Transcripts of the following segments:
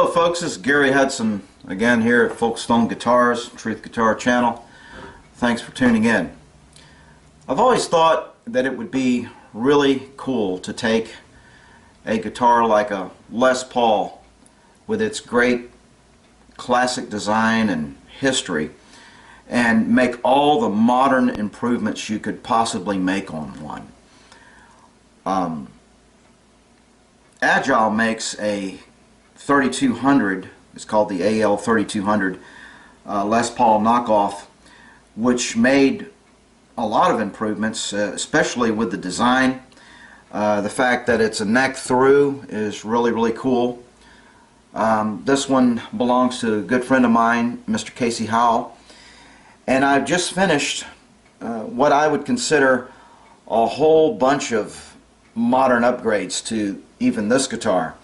Hello folks, this is Gary Hudson again here at Folkstone Guitars, Truth Guitar channel. Thanks for tuning in. I've always thought that it would be really cool to take a guitar like a Les Paul with its great classic design and history and make all the modern improvements you could possibly make on one. Agile makes a 3200, it's called the AL 3200 Les Paul knockoff, which made a lot of improvements, especially with the design. The fact that it's a neck through is really cool. This one belongs to a good friend of mine, Mr. Casey Howell, and I've just finished what I would consider a whole bunch of modern upgrades to even this guitar.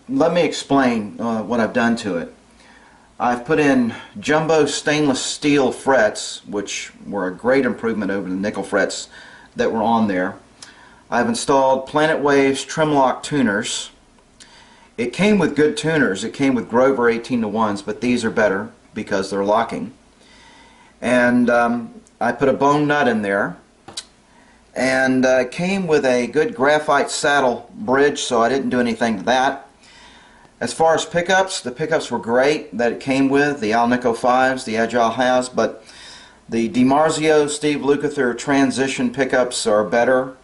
Let me explain what I've done to it. I've put in jumbo stainless steel frets, which were a great improvement over the nickel frets that were on there. I've installed Planet Waves trim lock tuners. It came with good tuners. It came with Grover 18-to-1s, but these are better because they're locking. And I put a bone nut in there. And it came with a good graphite saddle bridge, so I didn't do anything to that. As far as pickups, the pickups were great that it came with, the Alnico 5s, the Agile has, but the DiMarzio Steve Lukather transition pickups are better.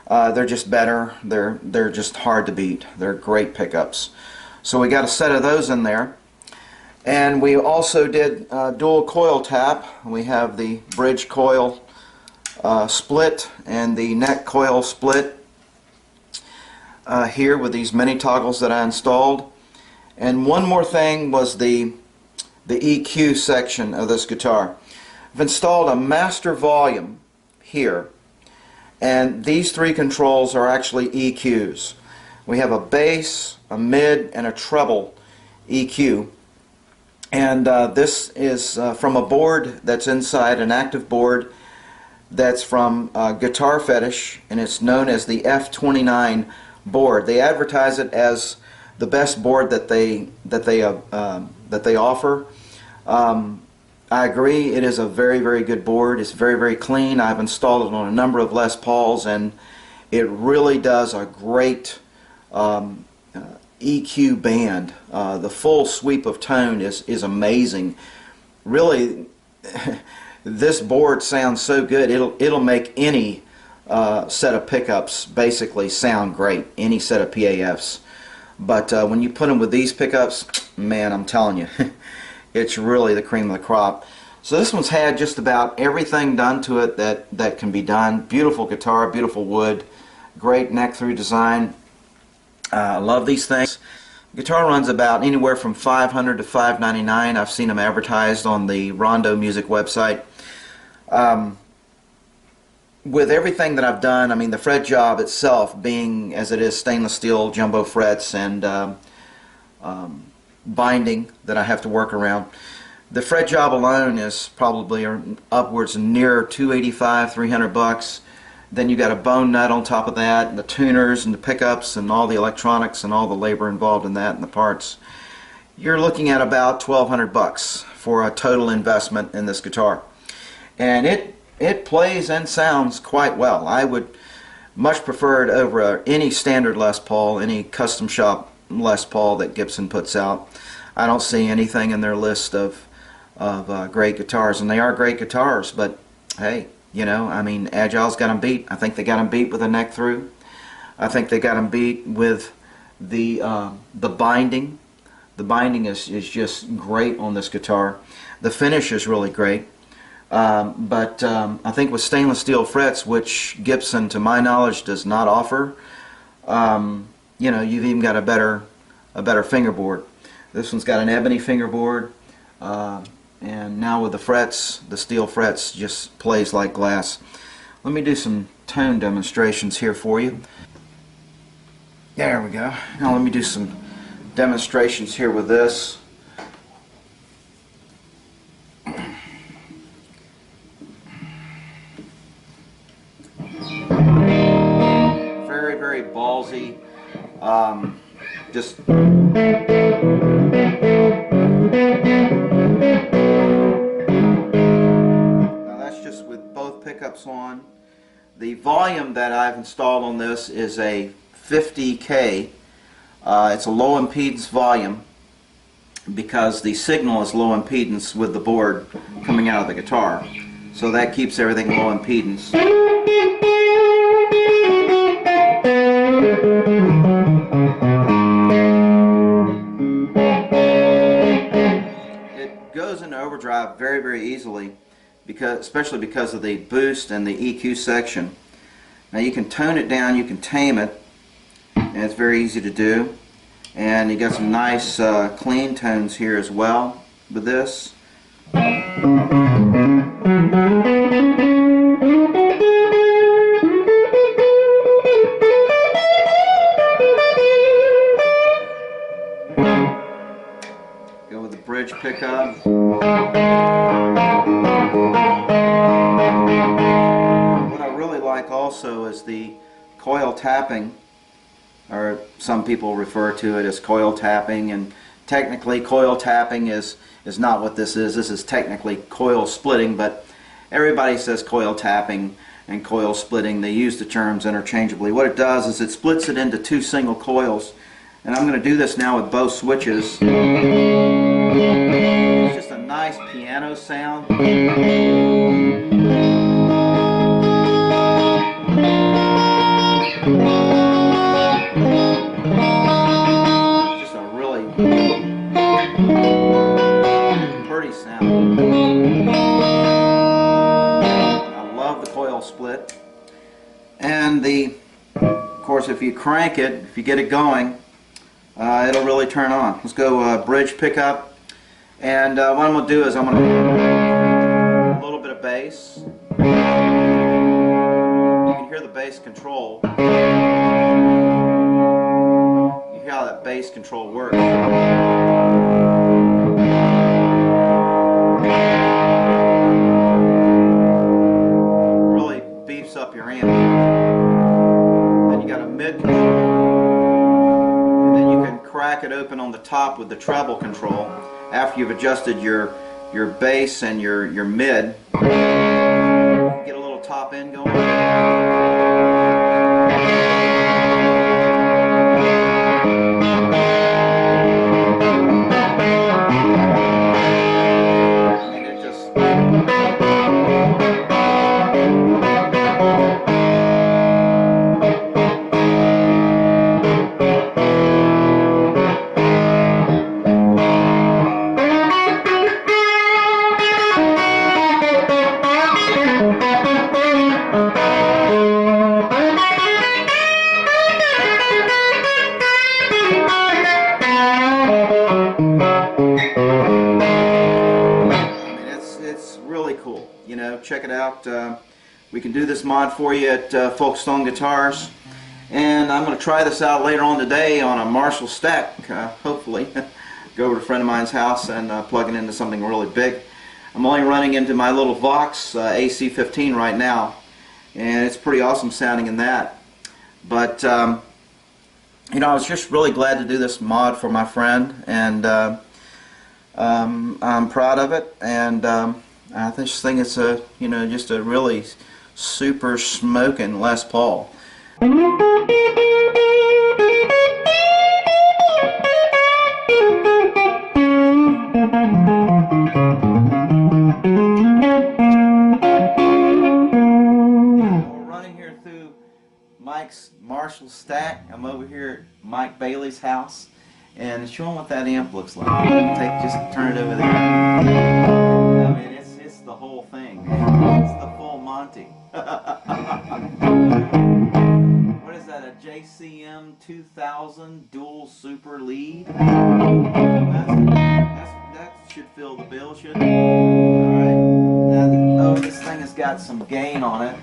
They're just better. They're just hard to beat. They're great pickups. So we got a set of those in there. And we also did dual coil tap. We have the bridge coil split and the neck coil split here with these mini toggles that I installed. And one more thing was the EQ section of this guitar. I've installed a master volume here, and these three controls are actually EQs. We have a bass, a mid, and a treble EQ. And this is from a board that's inside, an active board that's from Guitar Fetish, and it's known as the F29 board. They advertise it as the best board that they offer. I agree, it is a very good board. It's very clean. I've installed it on a number of Les Pauls, and it really does a great EQ band. The full sweep of tone is amazing. Really. This board sounds so good, it'll make any set of pickups basically sound great, any set of PAFs. But when you put them with these pickups, man, I'm telling you, it's really the cream of the crop. So this one's had just about everything done to it that can be done. Beautiful guitar, beautiful wood, great neck through design. I love these things. Guitar runs about anywhere from $500 to $599. I've seen them advertised on the Rondo Music website. With everything that I've done, I mean, the fret job itself being as it is stainless steel jumbo frets and binding that I have to work around, the fret job alone is probably upwards near $285, $300. Then you got a bone nut on top of that, and the tuners and the pickups and all the electronics and all the labor involved in that and the parts. You're looking at about $1,200 for a total investment in this guitar. And it plays and sounds quite well. I would much prefer it over any standard Les Paul, any custom shop Les Paul that Gibson puts out. I don't see anything in their list of great guitars, and they are great guitars, but hey, you know, I mean, Agile's got them beat. I think they got them beat with a neck through. I think they got them beat with the binding. The binding is just great on this guitar. The finish is really great. But I think with stainless steel frets, which Gibson, to my knowledge, does not offer, you know, you've even got a better fingerboard. This one's got an ebony fingerboard. And now with the frets, the steel frets just plays like glass. Let me do some tone demonstrations here for you. There we go. Now let me do some demonstrations here with this. Very ballsy. Just Now that's just with both pickups on. The volume that I've installed on this is a 50K. It's a low impedance volume because the signal is low impedance with the board coming out of the guitar. So that keeps everything low impedance. It goes into overdrive very, very easily, especially because of the boost and the EQ section. Now you can tone it down, you can tame it, and it's very easy to do. And you got some nice clean tones here as well with this. Go with the bridge pickup. What I really like also is the coil tapping, or some people refer to it as coil tapping, and technically coil tapping is not what this is. This is technically coil splitting, but everybody says coil tapping and coil splitting. They use the terms interchangeably. What it does is it splits it into two single coils, and I'm going to do this now with both switches. It's just a nice piano sound. Just a really pretty sound. I love the coil split. And of course, if you crank it, if you get it going, it'll really turn on. Let's go bridge pickup. And what I'm going to do is I'm going to a little bit of bass. You can hear the bass control. You hear how that bass control works. Really beefs up your amp. Then you got a mid control. And then you can crack it open on the top with the treble control after you've adjusted your bass and your mid. Get a little top end going. And it just cool. You know, check it out. We can do this mod for you at Folkstone Guitars, and I'm going to try this out later on today on a Marshall stack, hopefully. Go over to a friend of mine's house and plug it into something really big. I'm only running into my little Vox AC-15 right now, and it's pretty awesome sounding in that. But you know, I was just really glad to do this mod for my friend, and I'm proud of it. And I just think it's a, you know, just a really super smoking Les Paul. Mike's Marshall stack. I'm over here at Mike Bailey's house and show him what that amp looks like. Just turn it over there. I mean, it's the whole thing. It's the full Monty. What is that? A JCM 2000 dual super lead? That should fill the bill, shouldn't it? Alright. Now, this thing has got some gain on it.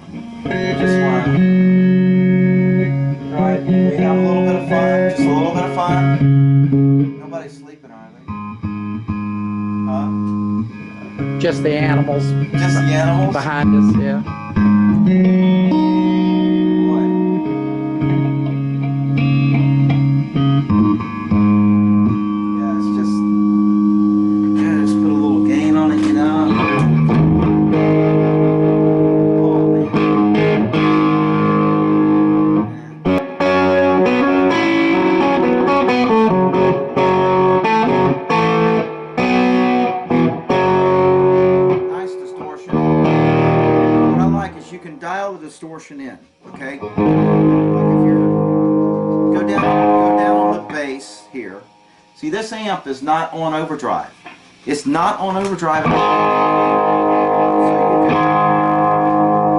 Just want to try it. We have a little bit of fun. Just a little bit of fun. Nobody's sleeping, are they? Huh? Just the animals. Just the animals? Behind us, yeah. Boy. See, this amp is not on overdrive. It's not on overdrive at all. So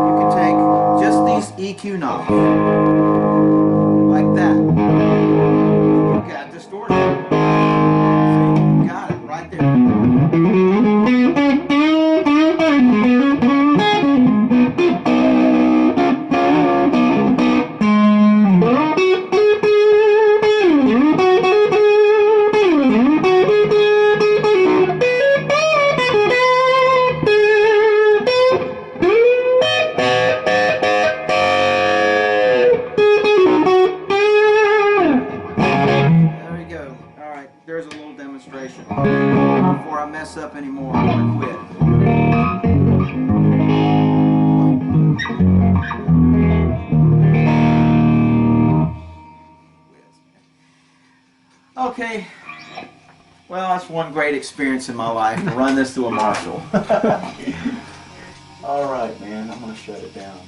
you can take just these EQ knobs, like that. You got distortion. See, you got it right there. There's a little demonstration. Before I mess up anymore, I'm going to quit. Okay. Well, that's one great experience in my life, to run this through a Marshall. All right, man, I'm going to shut it down.